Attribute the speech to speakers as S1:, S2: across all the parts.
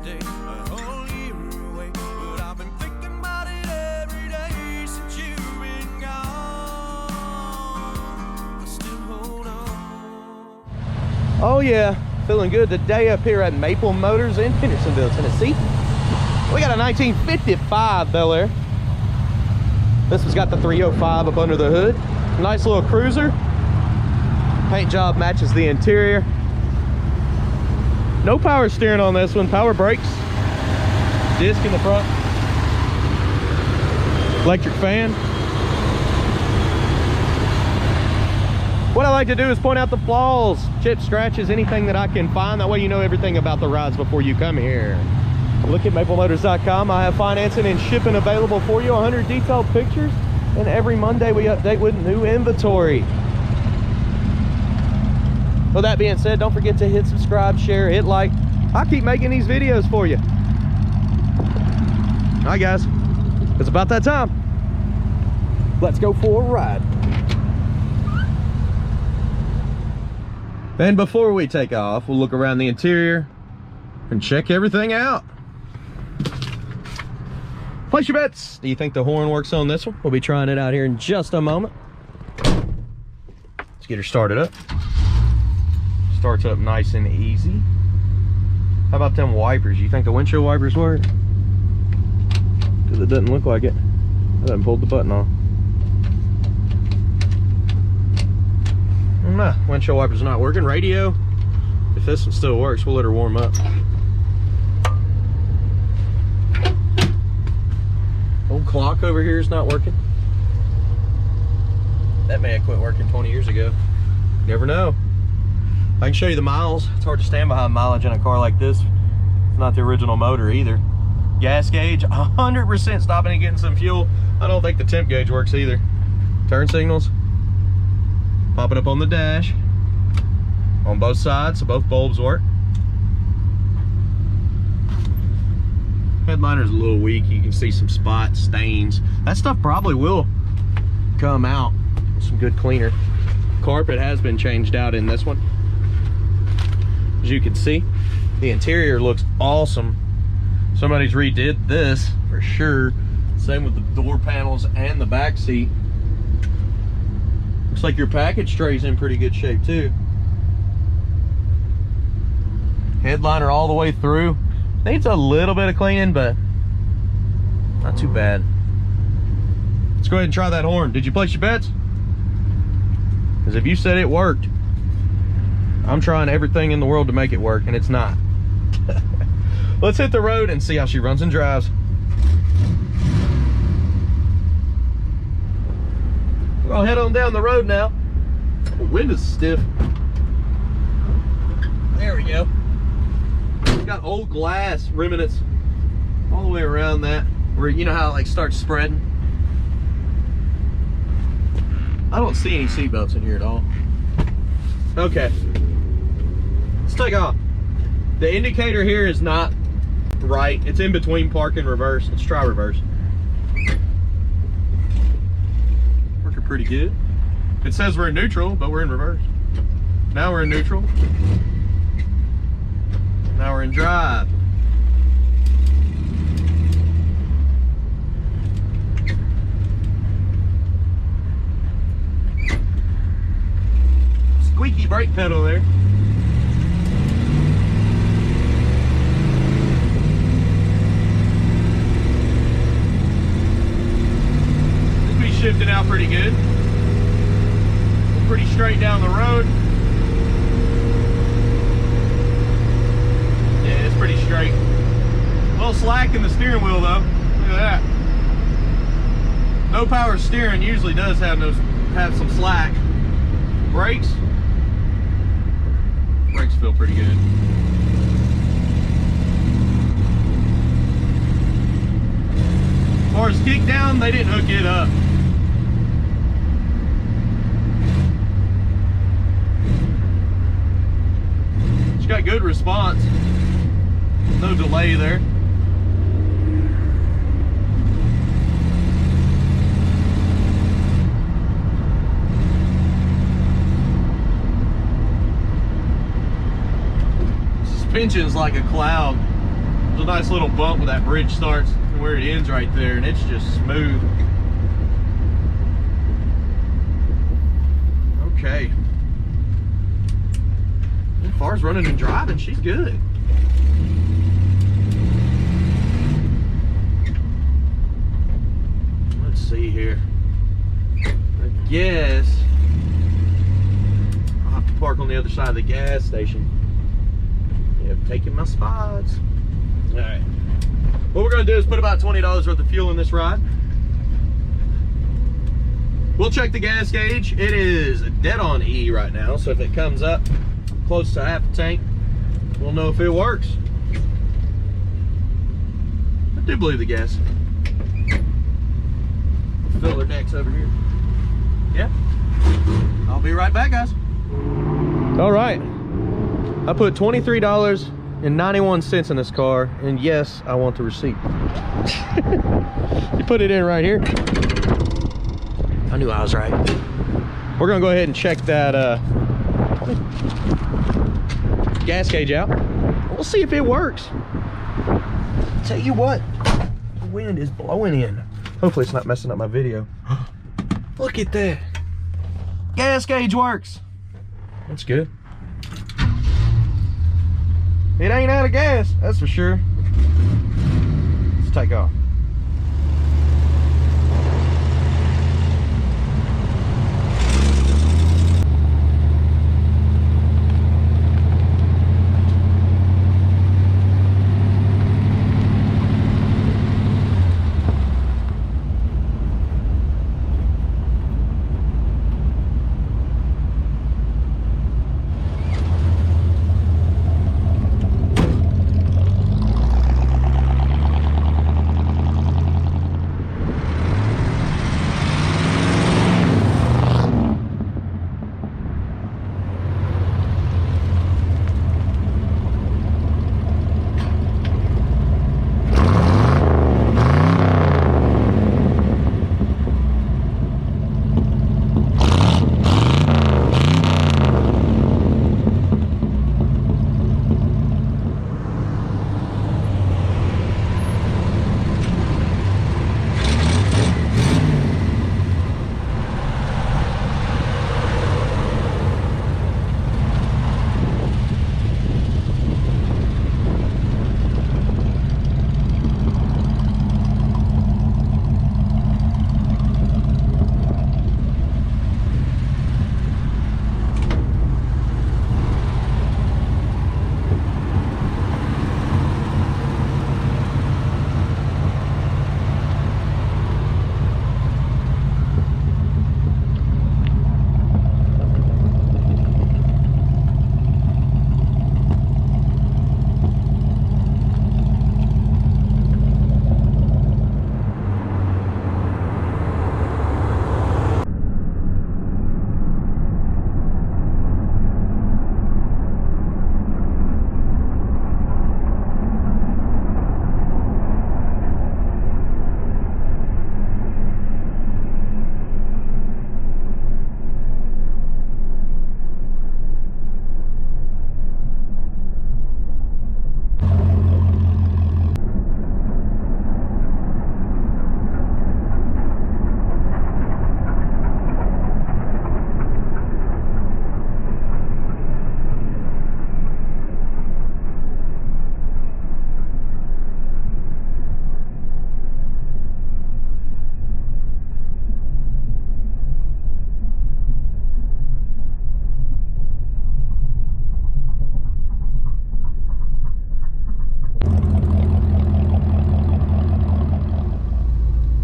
S1: day, a whole year away. But I've been thinking about it every day since you've been gone. I still hold on.
S2: Oh yeah, feeling good today up here at Maple Motors in Hendersonville, Tennessee. We got a 1955 Bel Air. This one's got the 305 up under the hood. Nice little cruiser. Paint job matches the interior. No power steering on this one, power brakes. Disc in the front. Electric fan. What I like to do is point out the flaws, chips, scratches, anything that I can find. That way you know everything about the rides before you come here. Look at maplemotors.com. I have financing and shipping available for you. 100 detailed pictures. And every Monday we update with new inventory. With that being said, don't forget to hit subscribe, share, hit like. I keep making these videos for you. All right, guys. It's about that time. Let's go for a ride. And before we take off, we'll look around the interior and check everything out. Place your bets. Do you think the horn works on this one? We'll be trying it out here in just a moment. Let's get her started up. Starts up nice and easy. How about them wipers? You think the windshield wipers work? Because it doesn't look like it. I haven't pulled the button on. Nah, windshield wipers not working. Radio, if this one still works, we'll let her warm up. Old clock over here is not working. That may have quit working 20 years ago. Never know. I can show you the miles. It's hard to stand behind mileage in a car like this. It's not the original motor either. Gas gauge, 100% stopping and getting some fuel. I don't think the temp gauge works either. Turn signals, popping up on the dash. On both sides, so both bulbs work. Headliner's a little weak. You can see some spots, stains. That stuff probably will come out with some good cleaner. Carpet has been changed out in this one. As you can see, the interior looks awesome. Somebody's redid this for sure. Same with the door panels and the back seat. Looks like your package tray's in pretty good shape too. Headliner all the way through. Needs a little bit of cleaning, but not too bad. Let's go ahead and try that horn. Did you place your bets? Because if you said it worked, I'm trying everything in the world to make it work, and it's not. Let's hit the road and see how she runs and drives. We're gonna head on down the road now. The wind is stiff. There we go. It's got old glass remnants all the way around that, where you know how it like starts spreading. I don't see any seatbelts in here at all. Okay, let's take off. The indicator here is not right. It's in between park and reverse. Let's try reverse. Working pretty good. It says we're in neutral, but we're in reverse. Now we're in neutral. Now we're in drive. Squeaky brake pedal there. This be shifting out pretty good. We're pretty straight down the road. Yeah, it's pretty straight. A little slack in the steering wheel though. Look at that. No power steering usually does have some slack. Brakes feel pretty good. As far as kick down, they didn't hook it up. It's got good response. No delay there. Suspension's like a cloud. There's a nice little bump where that bridge starts and where it ends right there, and it's just smooth. Okay. As far as running and driving, she's good. Let's see here. I guess I'll have to park on the other side of the gas station. Yeah, I'm taking my spots. All right. What we're gonna do is put about $20 worth of fuel in this ride. We'll check the gas gauge. It is dead on E right now, so if it comes up close to half a tank, we'll know if it works. I do believe the gas. Filler next over here. Yeah. I'll be right back, guys. All right. I put $23.91 in this car, and yes, I want the receipt. You put it in right here. I knew I was right. We're gonna go ahead and check that gas gauge out. We'll see if it works. Tell you what, the wind is blowing in. Hopefully it's not messing up my video. Look at that. Gas gauge works. That's good. It ain't out of gas, that's for sure. Let's take off.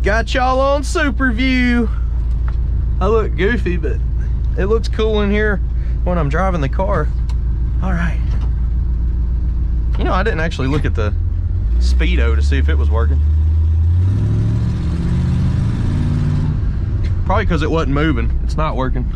S2: Got y'all on Super View. I look goofy, but it looks cool in here when I'm driving the car. All right. You know, I didn't actually look at the speedo to see if it was working. Probably because it wasn't moving. It's not working.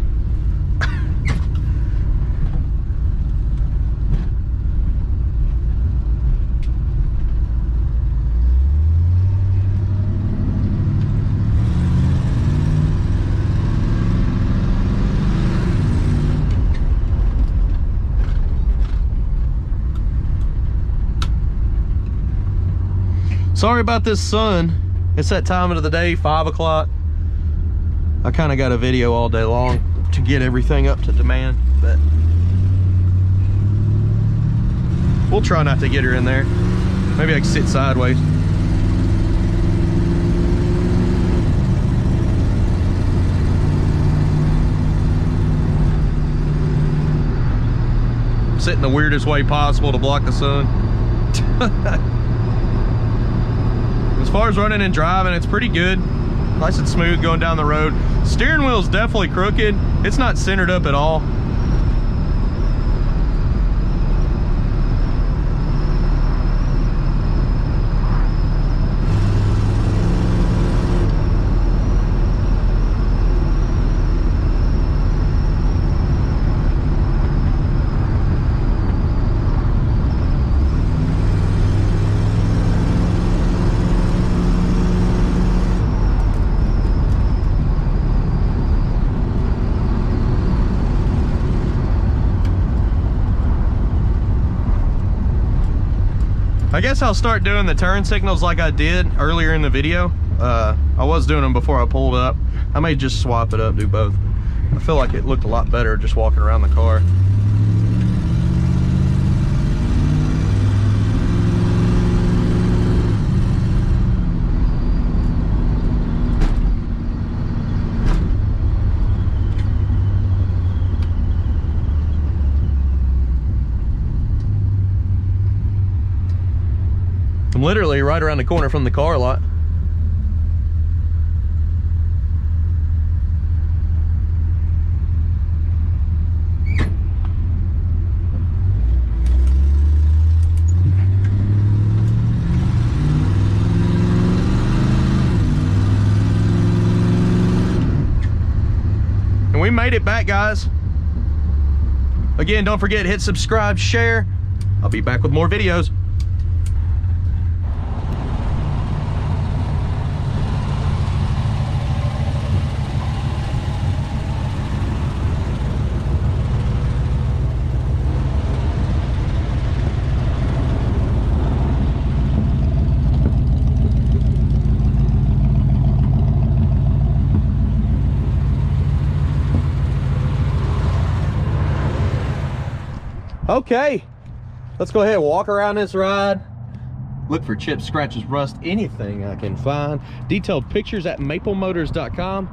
S2: Sorry about this sun. It's that time of the day, 5 o'clock. I kind of got a video all day long to get everything up to demand, but we'll try not to get her in there. Maybe I can sit sideways. Sitting the weirdest way possible to block the sun. As far as running and driving, it's pretty good. Nice and smooth going down the road. Steering wheel's definitely crooked. It's not centered up at all. I guess I'll start doing the turn signals like I did earlier in the video. I was doing them before I pulled up. I may just swap it up, do both. I feel like it looked a lot better just walking around the car. I'm literally right around the corner from the car lot. And we made it back, guys. Again, don't forget, hit subscribe, share. I'll be back with more videos. Okay, let's go ahead and walk around this ride. Look for chips, scratches, rust, anything I can find. Detailed pictures at maplemotors.com.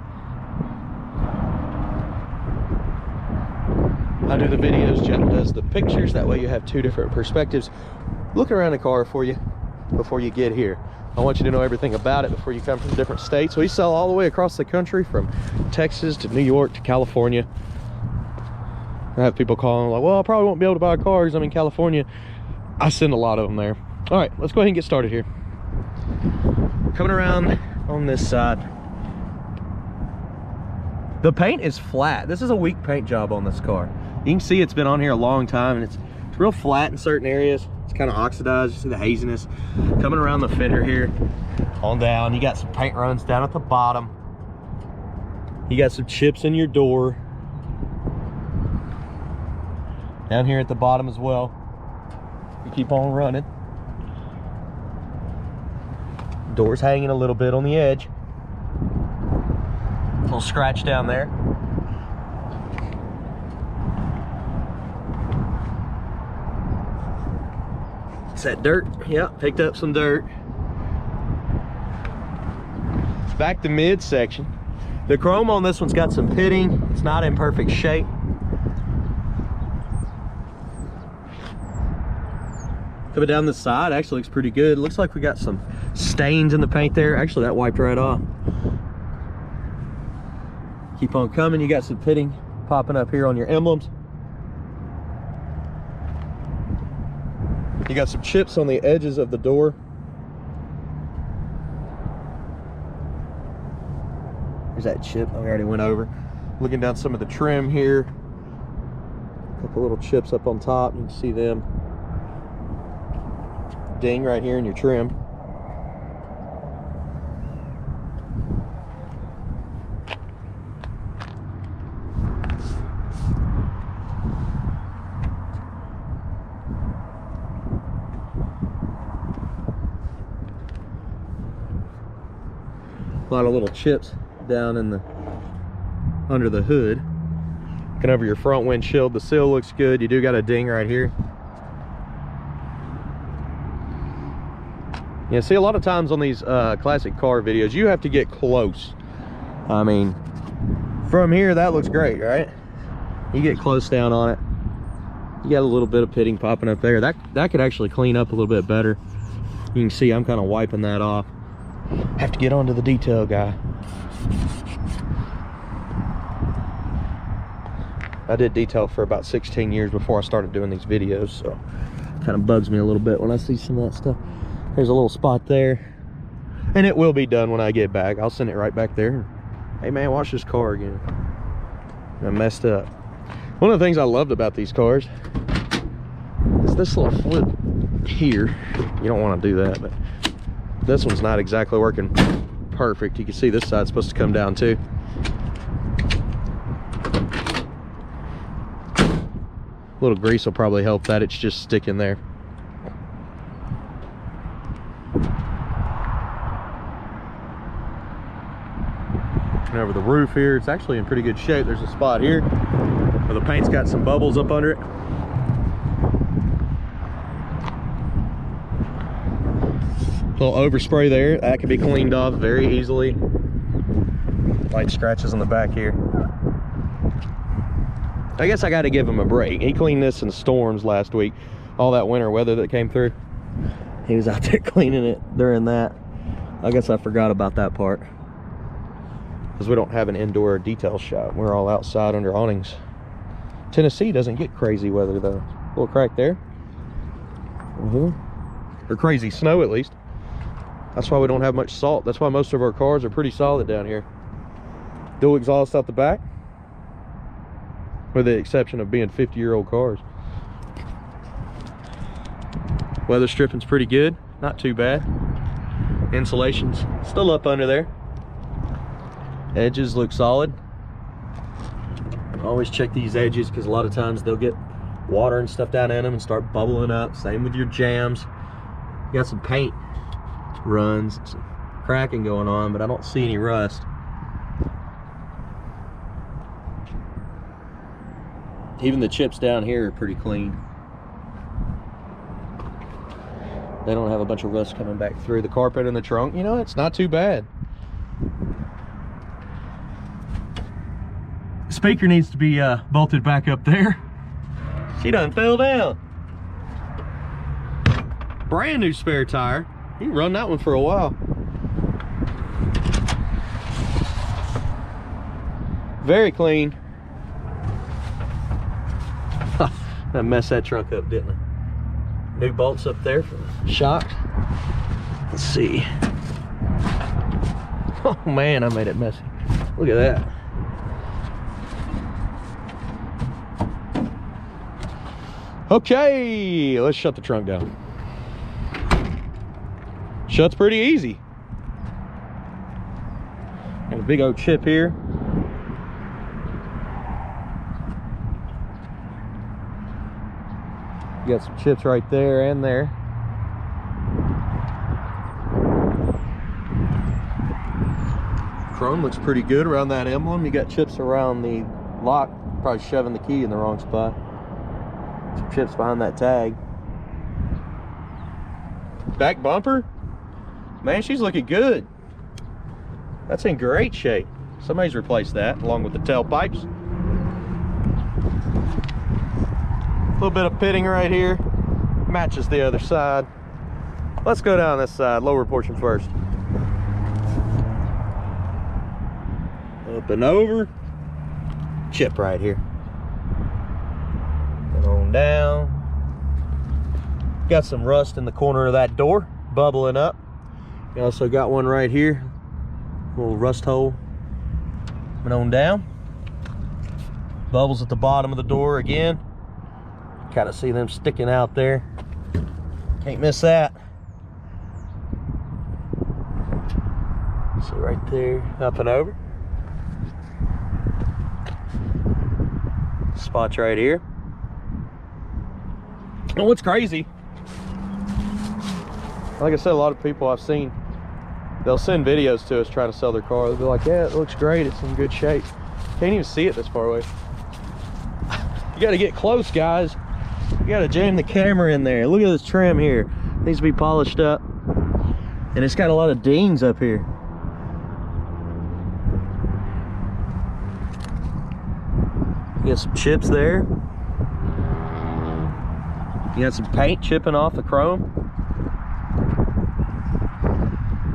S2: I do the videos, Jeff does the pictures. That way you have two different perspectives. Looking around the car for you before you get here. I want you to know everything about it before you come from different states. We sell all the way across the country, from Texas to New York to California. I have people calling like, well, I probably won't be able to buy a car because I'm in California. I send a lot of them there. All right, let's go ahead and get started here. Coming around on this side. The paint is flat. This is a weak paint job on this car. You can see it's been on here a long time, and it's real flat in certain areas. It's kind of oxidized. You see the haziness. Coming around the fender here, on down, you got some paint runs down at the bottom. You got some chips in your door. Down here at the bottom as well. You keep on running. Door's hanging a little bit on the edge. A little scratch down there. It's that dirt. Yep, picked up some dirt. Back to midsection. The chrome on this one's got some pitting. It's not in perfect shape. Coming down the side actually looks pretty good. Looks like we got some stains in the paint there. Actually, that wiped right off. Keep on coming. You got some pitting popping up here on your emblems. You got some chips on the edges of the door. There's that chip I already went over. Looking down some of the trim here. A couple little chips up on top. You can see them. Ding right here in your trim. A lot of little chips down in the under the hood. Looking over your front windshield, the sill looks good. You do got a ding right here. Yeah, see, a lot of times on these classic car videos, you have to get close. I mean, from here, that looks great, right? You get close down on it, you got a little bit of pitting popping up there. That could actually clean up a little bit better. You can see I'm kind of wiping that off. Have to get onto the detail guy. I did detail for about 16 years before I started doing these videos, so it kind of bugs me a little bit when I see some of that stuff. There's a little spot there, and it will be done when I get back. I'll send it right back there. Hey man, watch this car again. I messed up. One of the things I loved about these cars is this little flip here. You don't want to do that, but this one's not exactly working perfect. You can see this side's supposed to come down too. A little grease will probably help that. It's just sticking there. And over the roof here, it's actually in pretty good shape. There's a spot here where the paint's got some bubbles up under it. Little overspray there, that can be cleaned off very easily. Light scratches on the back here. I guess I got to give him a break. He cleaned this in storms last week. All that winter weather that came through, he was out there cleaning it during that. I guess I forgot about that part, because we don't have an indoor detail shop. We're all outside under awnings. Tennessee doesn't get crazy weather though. A little crack there. Or crazy snow at least. That's why we don't have much salt. That's why most of our cars are pretty solid down here. Dual exhaust out the back, with the exception of being 50-year-old cars. Weather stripping's pretty good, not too bad. Insulation's still up under there. Edges look solid. Always check these edges, because a lot of times they'll get water and stuff down in them and start bubbling up. Same with your jams. You got some paint runs, some cracking going on, but I don't see any rust. Even the chips down here are pretty clean. They don't have a bunch of rust coming back through. The carpet in the trunk, you know, it's not too bad. Speaker needs to be bolted back up there. She done fell down. Brand new spare tire. You can run that one for a while. Very clean. I messed that trunk up, didn't I? New bolts up there for the shocks. Let's see. Oh man, I made it messy. Look at that. Okay, let's shut the trunk down. Shuts pretty easy. Got a big old chip here. You got some chips right there and there. Chrome looks pretty good around that emblem. You got chips around the lock, probably shoving the key in the wrong spot. Some chips behind that tag. Back bumper, man, she's looking good. That's in great shape. Somebody's replaced that along with the tailpipes. A little bit of pitting right here, matches the other side. Let's go down this side, lower portion first. Up and over, chip right here. And on down. Got some rust in the corner of that door, bubbling up. You also got one right here, little rust hole. And on down. Bubbles at the bottom of the door again. Kind of see them sticking out there. Can't miss that. See right there, up and over. Spots right here. And what's crazy, like I said, a lot of people I've seen they'll send videos to us trying to sell their car. They'll be like, yeah, it looks great, it's in good shape. Can't even see it this far away. You got to get close, guys. You got to jam the camera in there. Look at this trim here. It needs to be polished up, and it's got a lot of dings up here. You got some chips there. You got some paint chipping off the chrome.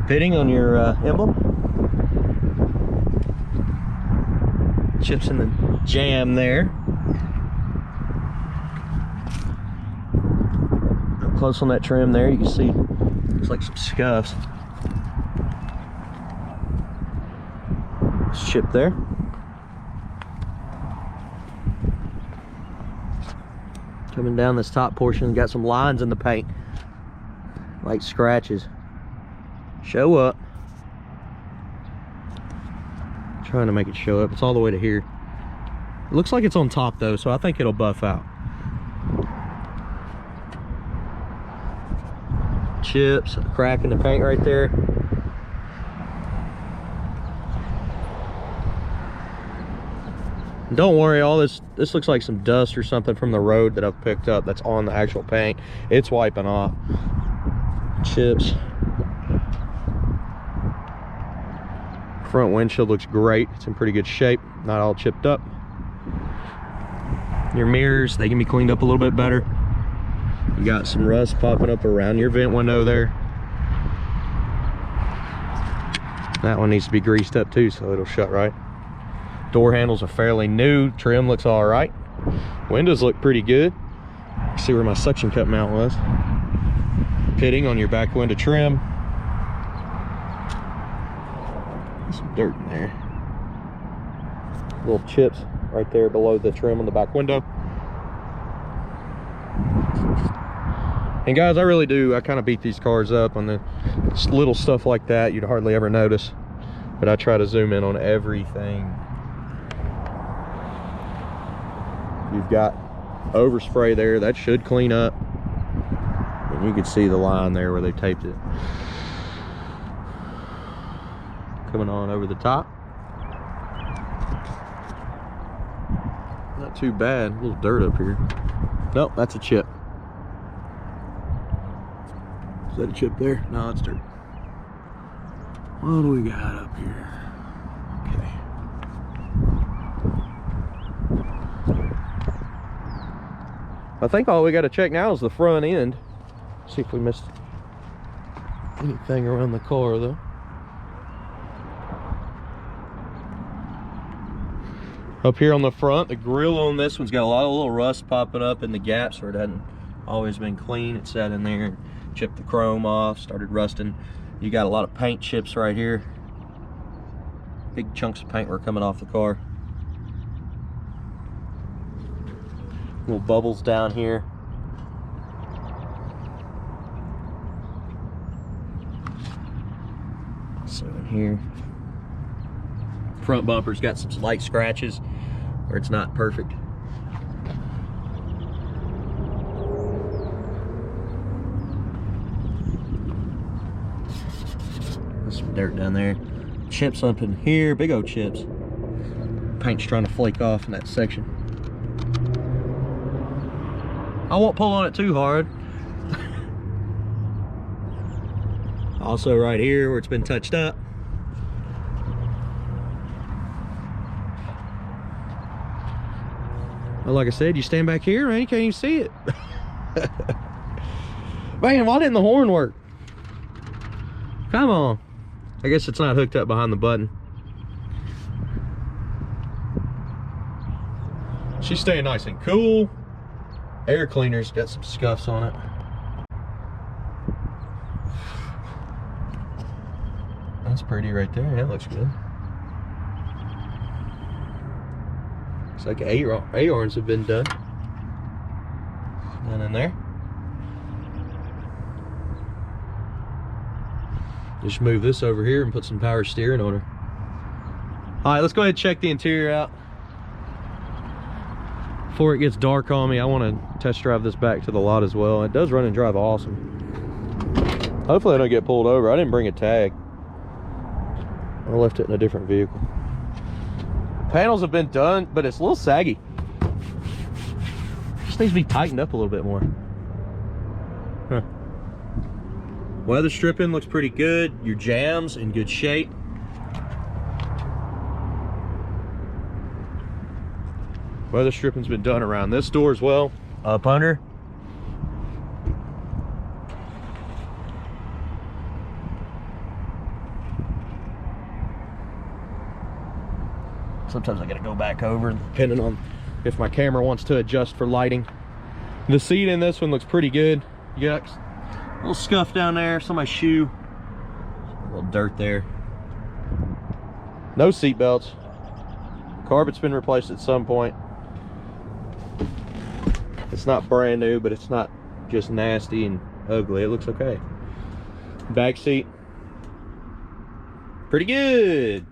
S2: Fitting on your emblem. Chips in the jam there. Up close on that trim there, you can see looks like some scuffs. It's chipped there. Coming down this top portion, got some lines in the paint, like scratches. Show up. Trying to make it show up. It's all the way to here. It looks like it's on top though, so I think it'll buff out. Chips, a crack in the paint right there. Don't worry, all this looks like some dust or something from the road that I've picked up that's on the actual paint. It's wiping off. Chips. Front windshield looks great. It's in pretty good shape, not all chipped up. Your mirrors, they can be cleaned up a little bit better. You got some rust popping up around your vent window there. That one needs to be greased up too, so it'll shut right. Door handles are fairly new. Trim looks all right. Windows look pretty good. See where my suction cup mount was. Pitting on your back window trim. Some dirt in there. Little chips right there below the trim on the back window. And guys, I really do, I kind of beat these cars up on the little stuff like that you'd hardly ever notice, but I try to zoom in on everything. You've got overspray there, that should clean up, and you can see the line there where they taped it. Coming on over the top. Not too bad. A little dirt up here. Nope, that's a chip. Is that a chip there? No, it's dirt. What do we got up here? Okay. I think all we got to check now is the front end. See if we missed anything around the car though. Up here on the front, the grill on this one's got a lot of little rust popping up in the gaps where it hadn't always been clean. It sat in there and chipped the chrome off, started rusting. You got a lot of paint chips right here. Big chunks of paint were coming off the car. Little bubbles down here. So in here. Front bumper's got some light scratches where it's not perfect. There's some dirt down there. Chips up in here, big old chips. Paint's trying to flake off in that section. I won't pull on it too hard. Also right here where it's been touched up. Well, like I said, you stand back here, man, you can't even see it. Man, why didn't the horn work? Come on. I guess it's not hooked up behind the button. She's staying nice and cool. Air cleaner's got some scuffs on it. That's pretty right there. That looks good. It's like A-arms have been done. Down in there. Just move this over here and put some power steering on her. All right, let's go ahead and check the interior out. Before it gets dark on me, I want to test drive this back to the lot as well. It does run and drive awesome. Hopefully I don't get pulled over. I didn't bring a tag. I left it in a different vehicle. Panels have been done, but it's a little saggy. Just needs to be tightened up a little bit more. Huh. Weather stripping looks pretty good. Your jambs in good shape. Weather stripping's been done around this door as well. Up under. Sometimes I gotta go back over depending on if my camera wants to adjust for lighting. The seat in this one looks pretty good. You got a little scuff down there, somebody's shoe. A little dirt there. No seat belts. Carpet's been replaced at some point. It's not brand new, but it's not just nasty and ugly. It looks okay. Back seat. Pretty good.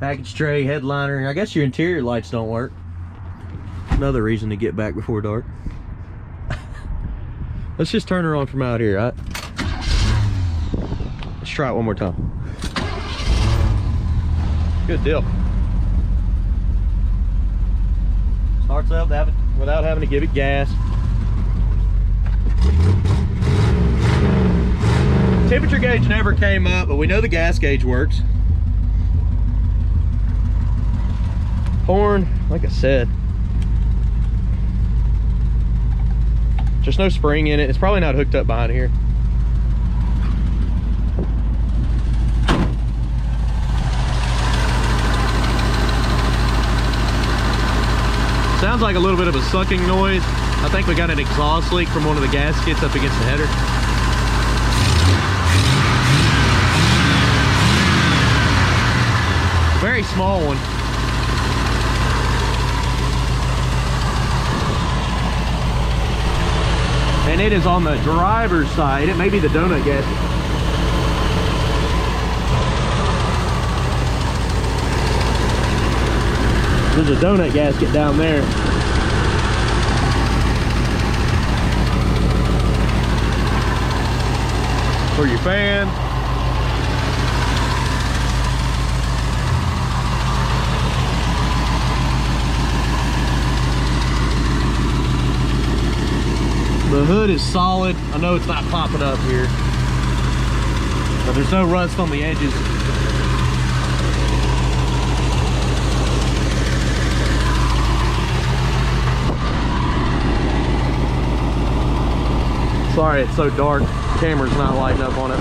S2: Package tray, headliner. I guess your interior lights don't work. Another reason to get back before dark. Let's just turn her on from out here, right? Let's try it one more time. Good deal. Starts up without having to give it gas. Temperature gauge never came up, but we know the gas gauge works. Horn, like I said, just no spring in it. It's probably not hooked up behind here. Sounds like a little bit of a sucking noise. I think we got an exhaust leak from one of the gaskets up against the header. Very small one. And it is on the driver's side. It may be the donut gasket. There's a donut gasket down there. For your fan. The hood is solid. I know it's not popping up here, but there's no rust on the edges. Sorry it's so dark. The camera's not lighting up on it.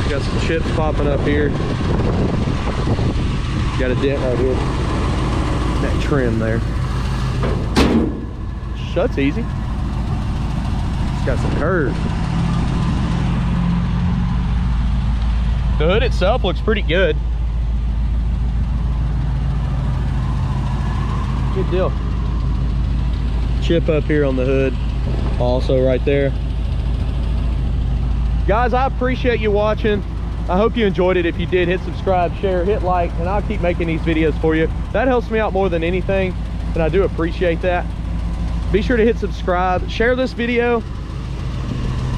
S2: Got some chips popping up here. Got a dent right here. That trim there. Shuts easy. It's got some curves. The hood itself looks pretty good. Good deal. Chip up here on the hood. Also right there. Guys, I appreciate you watching. I hope you enjoyed it. If you did, hit subscribe, share, hit like, and I'll keep making these videos for you. That helps me out more than anything, and I do appreciate that. Be sure to hit subscribe, share this video,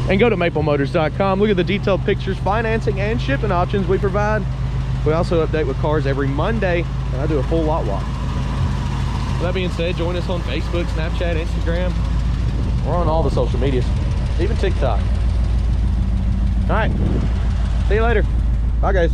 S2: and go to maplemotors.com. Look at the detailed pictures, financing, and shipping options we provide. We also update with cars every Monday, and I do a full lot walk. With that being said, join us on Facebook, Snapchat, Instagram. We're on all the social medias, even TikTok. All right, see you later. Bye, guys.